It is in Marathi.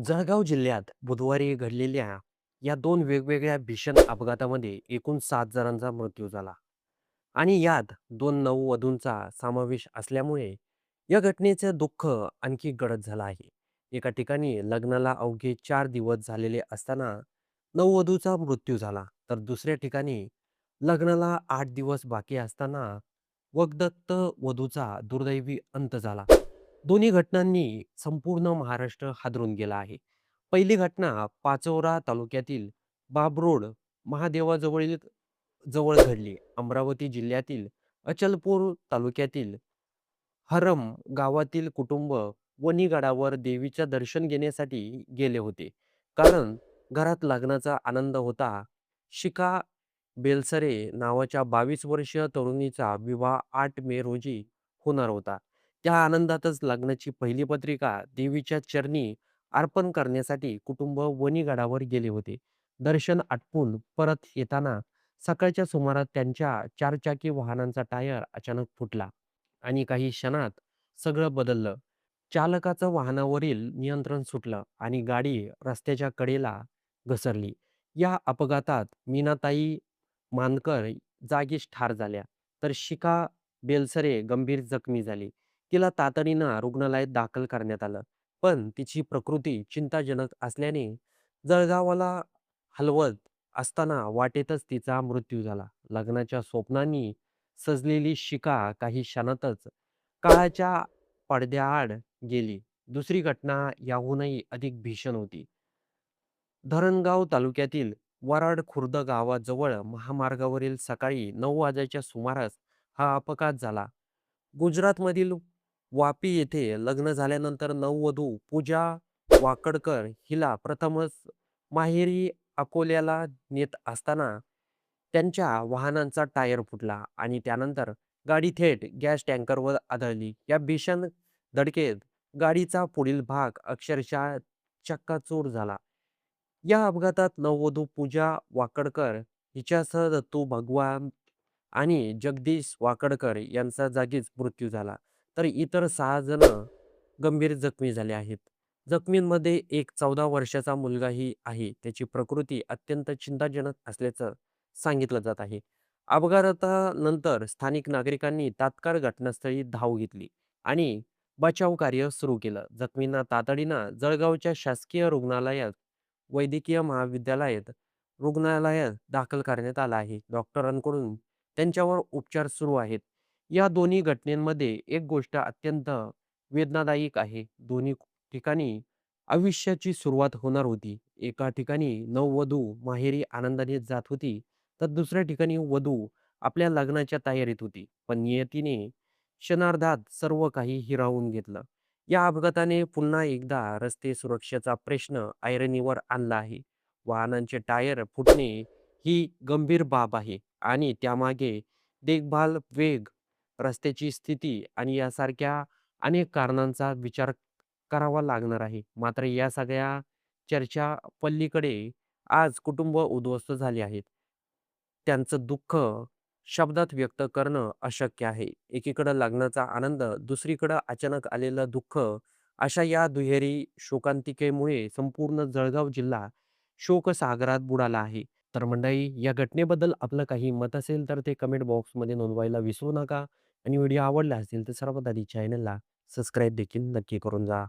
जळगाव जिल्ह्यात बुधवारी घडलेल्या या दोन वेगवेगळ्या भीषण अपघातामध्ये एकूण 7 जणांचा मृत्यू झाला आणि यात दोन नववधूंचा समावेश असल्यामुळे या घटनेचं दुःख आणखी गडद झालं आहे. एका ठिकाणी लग्नाला अवघे 4 दिवस झालेले असताना नववधूचा मृत्यू झाला, तर दुसऱ्या ठिकाणी लग्नाला 8 दिवस बाकी असताना वगदत्त वधूचा दुर्दैवी अंत झाला. दोन्ही घटनांनी संपूर्ण महाराष्ट्र हादरून गेला आहे. पहिली घटना पाचोरा तालुक्यातील बाबरोड महादेवाजवळील जवळ घडली. अमरावती जिल्ह्यातील अचलपूर तालुक्यातील हरम गावातील कुटुंब वणीगडावर देवीच्या दर्शन घेण्यासाठी गेले होते. कारण घरात लग्नाचा आनंद होता. शिखा बेलसरे नावाच्या 22 वर्षीय तरुणीचा विवाह 8 मे रोजी होणार होता. त्या आनंदातच लग्नाची पहिली पत्रिका देवीच्या चरणी अर्पण करण्यासाठी कुटुंब वणीगडावर गेले होते. दर्शन आटपून परत येताना सकाळच्या सुमारास त्यांच्या चारचाकी वाहनांचा टायर अचानक फुटला आणि काही क्षणात सगळं बदललं. चालकाचं वाहनावरील नियंत्रण सुटलं आणि गाडी रस्त्याच्या कडेला घसरली. या अपघातात मीनाताई मानकर जागीच ठार झाल्या, तर शिखा बेलसरे गंभीर जखमी झाली. तिला तातडीनं रुग्णालयात दाखल करण्यात आलं. पण तिची प्रकृती चिंताजनक असल्याने जळगावाला हलवत असताना वाटेतच तिचा मृत्यू झाला. लग्नाच्या स्वप्नांनी सजलेली शिखा काही क्षणातच काळाच्या पडद्याआड गेली. दुसरी घटना याहूनही अधिक भीषण होती. धरणगाव तालुक्यातील वराड खुर्द गावाजवळ महामार्गावरील सकाळी 9 वाजेच्या सुमारास हा अपघात झाला. गुजरातमधील वापी येथे लग्न झाल्यानंतर नववधू पूजा वाकडकर हिला प्रथमच माहेरी अकोल्याला नेत असताना त्यांच्या वाहनांचा टायर फुटला आणि त्यानंतर गाडी थेट गॅस टँकरवर आदळली. या भीषण धडकेत गाडीचा पुढील भाग अक्षरशः चक्काचूर झाला. या अपघातात नववधू पूजा वाकडकर हिच्यासह दत्तू भगवान आणि जगदीश वाकडकर यांचा जागीच मृत्यू झाला. तर इतर 6 जण गंभीर जखमी झाले आहेत. जखमींमध्ये एक 14 वर्षाचा मुलगाही आहे. त्याची प्रकृती अत्यंत चिंताजनक असल्याचं सांगितलं जात आहे. अपघातानंतर स्थानिक नागरिकांनी तात्काळ घटनास्थळी धाव घेतली आणि बचाव कार्य सुरू केलं. जखमींना तातडीनं जळगावच्या शासकीय रुग्णालयात, वैद्यकीय महाविद्यालयात रुग्णालयात दाखल करण्यात आलं आहे. डॉक्टरांकडून त्यांच्यावर उपचार सुरू आहेत. या दोन्ही घटनेमध्ये एक गोष्ट अत्यंत वेदनादायक आहे. दोन्ही ठिकाणी आयुष्याची सुरुवात होणार होती. एका ठिकाणी नववधू माहेरी आनंदाने जात होती, तर दुसऱ्या ठिकाणी वधू आपल्या लग्नाच्या तयारीत होती. पण नियतीने क्षणार्धात सर्व काही हिरावून घेतलं. या अपघाताने पुन्हा एकदा रस्ते सुरक्षेचा प्रश्न ऐरणीवर आणला आहे. वाहनांचे टायर फुटणे ही गंभीर बाब आहे आणि त्यामागे देखभाल, वेग, रस्त्याची स्थिती आणि यासारख्या अनेक कारणांचा विचार करावा लागणार आहे. मात्र या सगळ्या चर्चा पलीकडे आज कुटुंब उद्ध्वस्त झाली आहेत. त्यांचं दुःख शब्दात व्यक्त करणं अशक्य आहे. एकीकडं लग्नाचा आनंद, दुसरीकडं अचानक आलेलं दुःख. अशा या दुहेरी शोकांतिकेमुळे संपूर्ण जळगाव जिल्हा शोकसागरात बुडाला आहे. तर मंडळी, या घटनेबद्दल आपलं काही मत असेल तर ते कमेंट बॉक्समध्ये नोंदवायला विसरू नका आणि व्हिडिओ आवडला असेल तर सर्वात आधी चॅनलला सबस्क्राईब देखील नक्की करून जा.